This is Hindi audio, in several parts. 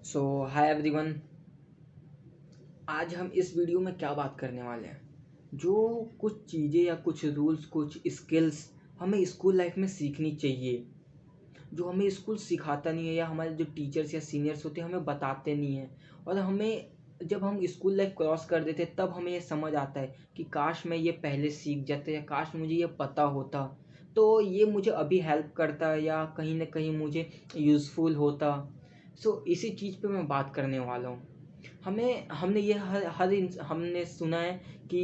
सो हाय एवरीवन। आज हम इस वीडियो में क्या बात करने वाले हैं, जो कुछ चीज़ें या कुछ रूल्स, कुछ स्किल्स हमें स्कूल लाइफ में सीखनी चाहिए, जो हमें स्कूल सिखाता नहीं है या हमारे जो टीचर्स या सीनियर्स होते हैं हमें बताते नहीं हैं। और हमें जब हम स्कूल लाइफ क्रॉस कर देते हैं तब हमें ये समझ आता है कि काश मैं ये पहले सीख जाता या काश मुझे ये पता होता, तो ये मुझे अभी हेल्प करता या कहीं ना कहीं मुझे यूज़फुल होता। इसी चीज़ पे मैं बात करने वाला हूँ। हमने ये हमने सुना है कि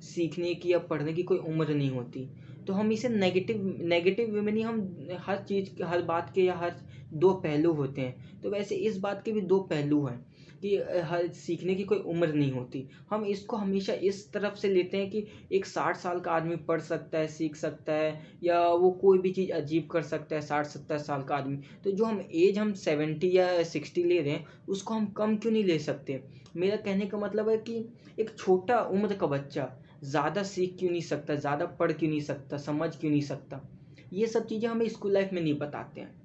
सीखने की या पढ़ने की कोई उम्र नहीं होती। तो हम इसे नेगेटिव नेगेटिव वे में नहीं, हम हर चीज़ हर बात के या हर दो पहलू होते हैं। तो वैसे इस बात के भी दो पहलू हैं कि हर सीखने की कोई उम्र नहीं होती। हम इसको हमेशा इस तरफ से लेते हैं कि एक 60 साल का आदमी पढ़ सकता है, सीख सकता है, या वो कोई भी चीज़ अजीब कर सकता है 60-70 साल का आदमी। तो जो हम 70 या 60 ले रहे हैं उसको हम कम क्यों नहीं ले सकते। मेरा कहने का मतलब है कि एक छोटा उम्र का बच्चा ज़्यादा सीख क्यों नहीं सकता, ज़्यादा पढ़ क्यों नहीं सकता, समझ क्यों नहीं सकता। ये सब चीज़ें हमें स्कूल लाइफ में नहीं बताते हैं।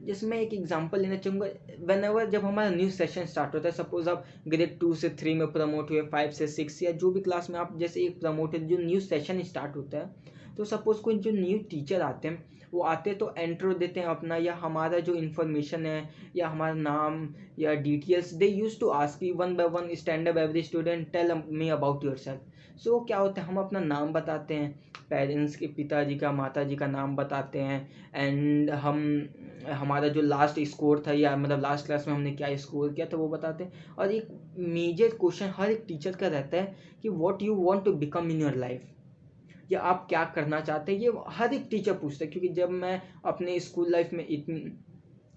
जैसे मैं एक एग्जांपल लेना चाहूँगा। वेन जब हमारा न्यू सेशन स्टार्ट होता है, सपोज आप ग्रेड 2 से 3 में प्रमोट हुए, 5 से 6 या जो भी क्लास में आप जैसे एक प्रमोटेड, जो न्यू सेशन स्टार्ट होता है, तो सपोज कोई जो न्यू टीचर आते हैं वो आते तो एंट्रो देते हैं अपना, या हमारा जो इन्फॉर्मेशन है या हमारा नाम या details, they use to ask you one by one, stand up every student, tell me about yourself. So क्या होता है, हम अपना नाम बताते हैं, पेरेंट्स के पिताजी का माताजी का नाम बताते हैं, एंड हम हमारा जो लास्ट स्कोर था या मतलब लास्ट क्लास में हमने क्या स्कोर किया था वो बताते हैं। और एक मेजर क्वेश्चन हर एक टीचर का रहता है कि what you want to become in your life, या आप क्या करना चाहते हैं। ये हर एक टीचर पूछता है, क्योंकि जब मैं अपने स्कूल लाइफ में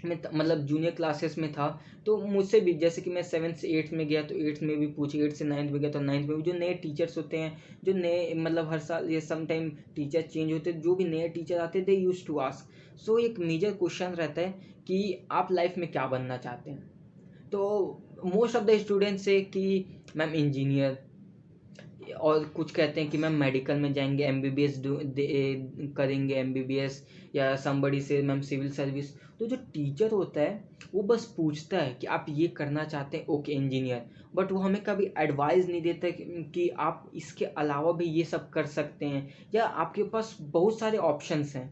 मतलब जूनियर क्लासेस में था, तो मुझसे भी जैसे कि मैं 7th से 8th में गया तो 8th में भी पूछे, 8th से 9th में गया तो 9th में भी जो नए टीचर्स होते हैं, जो नए मतलब हर साल ये सम टाइम टीचर चेंज होते हैं, जो भी नए टीचर आते हैं दे यूज टू आस्क। एक मेजर क्वेश्चन रहता है कि आप लाइफ में क्या बनना चाहते हैं। तो मोस्ट ऑफ द स्टूडेंट्स से कि मैम इंजीनियर, और कुछ कहते हैं कि मैम मेडिकल में जाएंगे, एमबीबीएस करेंगे, एमबीबीएस, या समबड़ी से मैम सिविल सर्विस। तो जो टीचर होता है वो बस पूछता है कि आप ये करना चाहते हैं, ओके इंजीनियर, बट वो हमें कभी एडवाइस नहीं देता कि आप इसके अलावा भी ये सब कर सकते हैं, या आपके पास बहुत सारे ऑप्शंस हैं।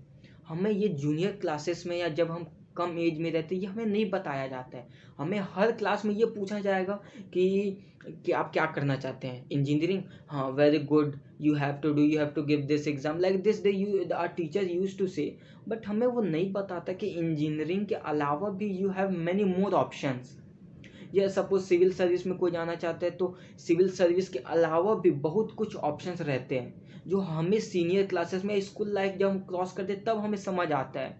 हमें ये जूनियर क्लासेस में या जब हम कम एज में रहते हैं ये हमें नहीं बताया जाता है। हमें हर क्लास में ये पूछा जाएगा कि आप क्या करना चाहते हैं, इंजीनियरिंग, हाँ very good, you have to give this exam, like this they you our teacher use to say. But हमें वो नहीं बताता कि इंजीनियरिंग के अलावा भी you have many more options. या सपोज सिविल सर्विस में कोई जाना चाहता है तो सिविल सर्विस के अलावा भी बहुत कुछ ऑप्शंस रहते हैं, जो हमें सीनियर क्लासेस में स्कूल लाइफ जब हम क्रॉस करते हैं तब हमें समझ आता है।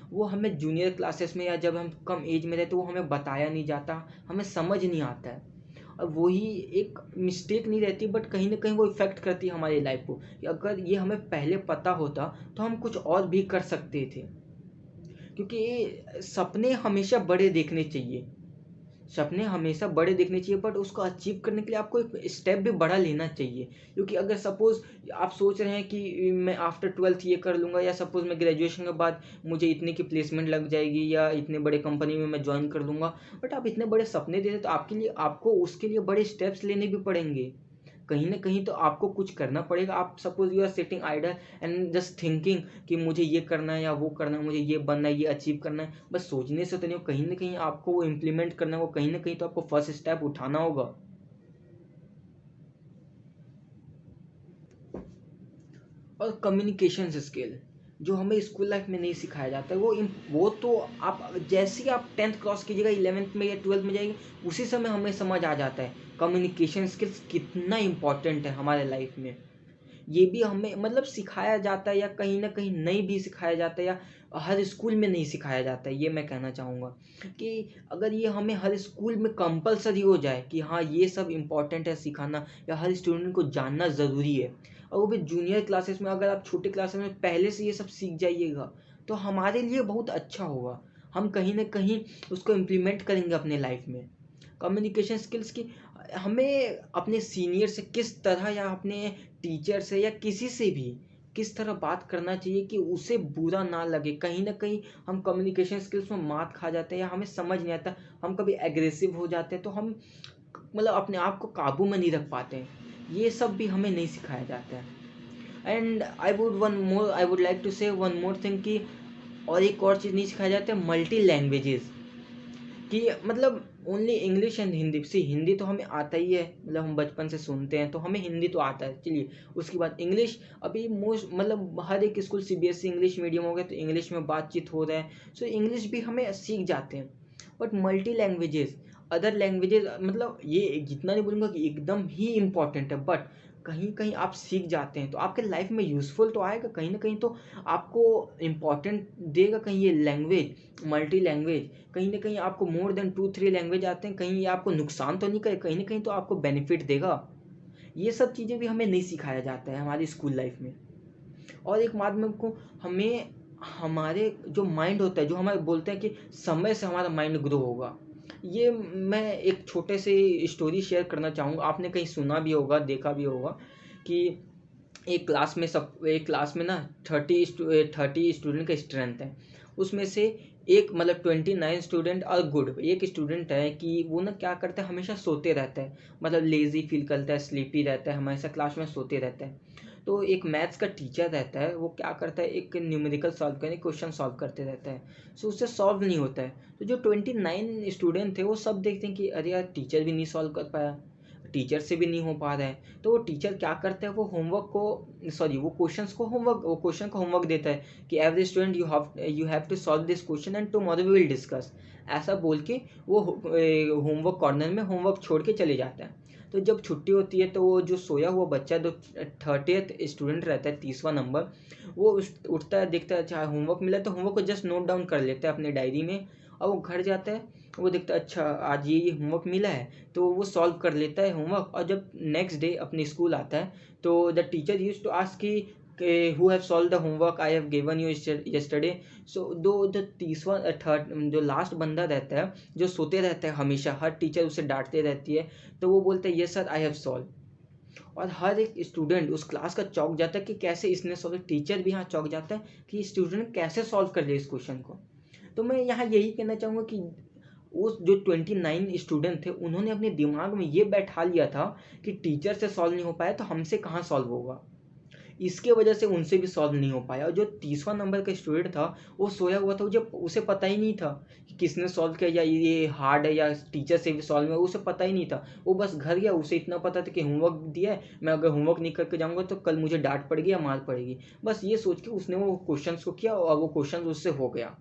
वो हमें जूनियर क्लासेस में या जब हम कम एज में रहते वो हमें बताया नहीं जाता, हमें समझ नहीं आता है। और वही एक मिस्टेक नहीं रहती, बट कहीं ना कहीं वो इफ़ेक्ट करती है हमारी लाइफ को, कि अगर ये हमें पहले पता होता तो हम कुछ और भी कर सकते थे। क्योंकि सपने हमेशा बड़े देखने चाहिए, सपने हमेशा बड़े देखने चाहिए, बट उसको अचीव करने के लिए आपको एक स्टेप भी बड़ा लेना चाहिए। क्योंकि अगर सपोज आप सोच रहे हैं कि मैं आफ्टर 12th ये कर लूँगा, या सपोज मैं ग्रेजुएशन के बाद मुझे इतने की प्लेसमेंट लग जाएगी या इतने बड़े कंपनी में मैं ज्वाइन कर लूँगा, बट आप इतने बड़े सपने दे रहे तो आपके लिए आपको उसके लिए बड़े स्टेप्स लेने भी पड़ेंगे। कहीं ना कहीं तो आपको कुछ करना पड़ेगा। आप suppose you are sitting idle and just thinking कि मुझे ये करना है या वो करना है, मुझे ये बनना है, ये अचीव करना है, बस सोचने से तो नहीं हो, कहीं ना कहीं आपको वो इम्प्लीमेंट करना है, वो कहीं ना कहीं तो आपको फर्स्ट स्टेप उठाना होगा। और कम्युनिकेशन स्किल जो हमें स्कूल लाइफ में नहीं सिखाया जाता है, वो तो आप जैसे ही आप 10th क्रॉस कीजिएगा, 11th में या 12th में जाएंगे, उसी समय हमें समझ आ जाता है कम्युनिकेशन स्किल्स कितना इंपॉर्टेंट है हमारे लाइफ में। ये भी हमें मतलब सिखाया जाता है, या कहीं ना कहीं नहीं भी सिखाया जाता है, या हर स्कूल में नहीं सिखाया जाता है। ये मैं कहना चाहूँगा कि अगर ये हमें हर स्कूल में कंपलसरी हो जाए कि हाँ ये सब इम्पोर्टेंट है सिखाना, या हर स्टूडेंट को जानना ज़रूरी है, और वो भी जूनियर क्लासेस में, अगर आप छोटे क्लासेस में पहले से ये सब सीख जाइएगा तो हमारे लिए बहुत अच्छा होगा। हम कहीं ना कहीं उसको इम्प्लीमेंट करेंगे अपने लाइफ में। कम्युनिकेशन स्किल्स की हमें अपने सीनियर से किस तरह, या अपने टीचर से, या किसी से भी किस तरह बात करना चाहिए कि उसे बुरा ना लगे। कहीं ना कहीं हम कम्युनिकेशन स्किल्स में मात खा जाते हैं या हमें समझ नहीं आता, हम कभी एग्रेसिव हो जाते हैं तो हम मतलब अपने आप को काबू में नहीं रख पाते हैं। ये सब भी हमें नहीं सिखाया जाता है। And I would like to say one more thing कि और एक और चीज़ नहीं सिखाया जाता है, मल्टी लैंग्वेजेस कि मतलब ओनली इंग्लिश एंड हिंदी। सी हिंदी तो हमें आता ही है, मतलब हम बचपन से सुनते हैं तो हमें हिंदी तो आता है, चलिए। उसके बाद इंग्लिश, अभी मोस्ट मतलब हर एक स्कूल सीबीएसई इंग्लिश मीडियम हो गया तो इंग्लिश में बातचीत हो रहा है, सो इंग्लिश भी हमें सीख जाते हैं। But multi languages, other languages, मतलब ये जितना नहीं बोलूँगा कि एकदम ही इम्पॉर्टेंट है, बट कहीं कहीं आप सीख जाते हैं तो आपके लाइफ में यूज़फुल तो आएगा, कहीं ना कहीं तो आपको इम्पॉर्टेंट देगा। कहीं ये लैंग्वेज, मल्टी लैंग्वेज, कहीं ना कहीं आपको मोर देन 2-3 लैंग्वेज आते हैं, कहीं ये आपको नुकसान तो नहीं करे, कहीं ना कहीं तो आपको बेनिफिट देगा। ये सब चीज़ें भी हमें नहीं सिखाया जाता है हमारी स्कूल लाइफ में। और एक बात में को हमें, हमारे जो माइंड होता है, जो हमारे बोलते हैं कि समय से हमारा माइंड ग्रो होगा, ये मैं एक छोटे से स्टोरी शेयर करना चाहूँगा। आपने कहीं सुना भी होगा, देखा भी होगा कि एक क्लास में ना 30 स्टूडेंट का स्ट्रेंथ है। उसमें से एक मतलब 29 स्टूडेंट और गुड एक स्टूडेंट है कि वो ना क्या करता है, हमेशा सोते रहता है, मतलब लेज़ी फील करता है, स्लीपी रहता है, हमेशा क्लास में सोते रहता है। तो एक मैथ्स का टीचर रहता है, वो क्या करता है, एक न्यूमेरिकल सॉल्व करने क्वेश्चन सॉल्व करते रहता है। सो उससे सॉल्व नहीं होता है। तो जो 29 स्टूडेंट थे वो सब देखते हैं कि अरे यार टीचर भी नहीं सॉल्व कर पाया, टीचर से भी नहीं हो पा रहा है। तो वो टीचर क्या करता है, वो होमवर्क को सॉरी वो क्वेश्चन को होमवर्क देता है कि every student you have to solve this question and tomorrow we will discuss, ऐसा बोल के वो होमवर्क कॉर्नर में होमवर्क छोड़ के चले जाता है। तो जब छुट्टी होती है तो वो जो सोया हुआ बच्चा, जो 30th स्टूडेंट रहता है, 30वां नंबर, वो उठता है, देखता है अच्छा होमवर्क मिला, तो होमवर्क को जस्ट नोट डाउन कर लेता है अपने डायरी में। और वो घर जाता है, वो देखता है अच्छा आज ये होमवर्क मिला है, तो वो सॉल्व कर लेता है होमवर्क। और जब नेक्स्ट डे अपने स्कूल आता है तो the teacher used to ask कि who have solved the homework I have given you yesterday. So दो जो तीसवा थर्ड जो लास्ट बंदा रहता है, जो सोते रहता है हमेशा, हर टीचर उसे डांटते रहती है, तो वो बोलता है yes sir I have solve. और हर एक स्टूडेंट उस क्लास का चौंक जाता है कि कैसे इसने सॉल्व, टीचर भी यहाँ चौंक जाता है कि स्टूडेंट कैसे सॉल्व कर ले इस क्वेश्चन को। तो मैं यहाँ यही कहना चाहूँगा कि उस जो 29 स्टूडेंट थे, उन्होंने अपने दिमाग में ये बैठा लिया था कि टीचर से सॉल्व नहीं हो पाया तो हमसे कहाँ सॉल्व होगा, इसके वजह से उनसे भी सॉल्व नहीं हो पाया। और जो 30वां नंबर का स्टूडेंट था, वो सोया हुआ था, जब उसे पता ही नहीं था कि किसने सॉल्व किया या ये हार्ड है या टीचर से भी सॉल्व है, उसे पता ही नहीं था। वो बस घर गया, उसे इतना पता था कि होमवर्क दिया है, मैं अगर होमवर्क नहीं करके जाऊँगा तो कल मुझे डांट पड़ेगी या मार पड़ेगी। बस ये सोच के उसने वो क्वेश्चन को किया और वो क्वेश्चन उससे हो गया।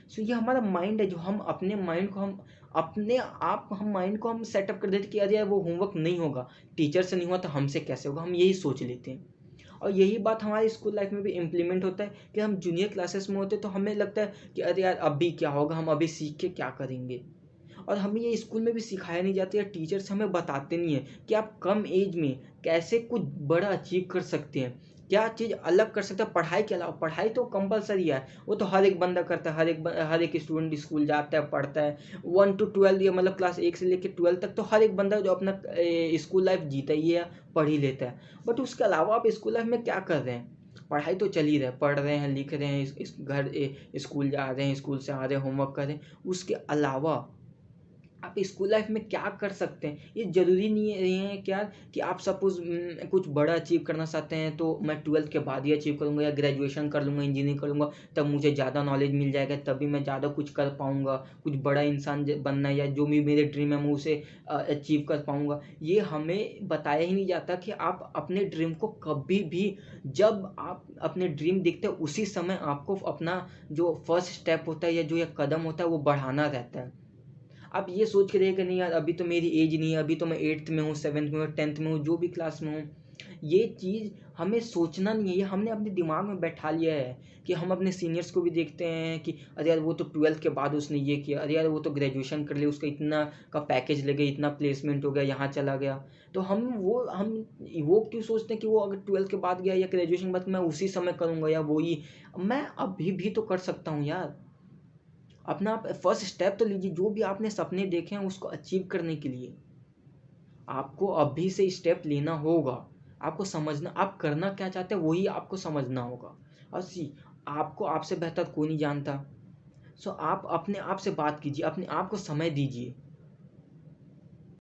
सो ये हमारा माइंड है, जो हम अपने माइंड को हम माइंड को हम सेटअप कर देते कि अरे यार वो होमवर्क नहीं होगा, टीचर से नहीं हुआ तो हमसे कैसे होगा, हम यही सोच लेते हैं। और यही बात हमारी स्कूल लाइफ में भी इम्प्लीमेंट होता है कि हम जूनियर क्लासेस में होते हैं तो हमें लगता है कि अरे यार अभी क्या होगा, हम अभी सीख के क्या करेंगे। और हमें ये स्कूल में भी सिखाया नहीं जाता, या टीचर्स हमें बताते नहीं है कि आप कम एज में कैसे कुछ बड़ा अचीव कर सकते हैं, क्या चीज़ अलग कर सकते हैं पढ़ाई के अलावा। पढ़ाई तो कंपलसरी है, वो तो हर एक बंदा करता है, हर एक स्टूडेंट स्कूल जाता है, पढ़ता है 1 to 12, या मतलब क्लास 1 से लेकर 12 तक तो हर एक बंदा जो अपना स्कूल लाइफ जीता ही है, पढ़ ही लेता है। बट उसके अलावा आप स्कूल लाइफ में क्या कर रहे हैं? पढ़ाई तो चल ही रहा है, पढ़ रहे हैं, लिख रहे हैं, स्कूल जा रहे हैं, स्कूल से आ रहे हैं, होमवर्क कर रहे हैं। उसके अलावा आप स्कूल लाइफ में क्या कर सकते हैं? ये ज़रूरी नहीं है क्या कि आप सपोज़ कुछ बड़ा अचीव करना चाहते हैं तो मैं 12th के बाद ही अचीव करूँगा या ग्रेजुएशन कर लूँगा, इंजीनियरिंग करूँगा, तब मुझे ज़्यादा नॉलेज मिल जाएगा, तभी मैं ज़्यादा कुछ कर पाऊँगा, कुछ बड़ा इंसान बनना है, या जो भी मेरे ड्रीम है मैं उसे अचीव कर पाऊँगा। ये हमें बताया ही नहीं जाता कि आप अपने ड्रीम को कभी भी, जब आप अपने ड्रीम देखते हैं उसी समय आपको अपना जो फर्स्ट स्टेप होता है या जो ये कदम होता है वो बढ़ाना रहता है। आप ये सोच के रहिए कि नहीं यार अभी तो मेरी एज नहीं है, अभी तो मैं 8th में हूँ, 7th में हूँ, 10th में हूँ, जो भी क्लास में हूँ। ये चीज़ हमें सोचना नहीं है, ये हमने अपने दिमाग में बैठा लिया है कि हम अपने सीनियर्स को भी देखते हैं कि अरे यार वो तो 12th के बाद उसने ये किया, अरे यार वो तो ग्रेजुएशन कर लिया, उसका इतना का पैकेज लगे, इतना प्लेसमेंट हो गया, यहाँ चला गया। तो हम वो क्यों सोचते हैं कि वो अगर 12th के बाद गया या ग्रेजुएशन के बाद मैं उसी समय करूँगा या वही, मैं अभी भी तो कर सकता हूँ यार। अपना आप फर्स्ट स्टेप तो लीजिए, जो भी आपने सपने देखे हैं उसको अचीव करने के लिए आपको अभी से स्टेप लेना होगा। आपको समझना, आप करना क्या चाहते हैं वही आपको समझना होगा। और आपको आपसे बेहतर कोई नहीं जानता। सो आप अपने आप से बात कीजिए, अपने आप को समय दीजिए।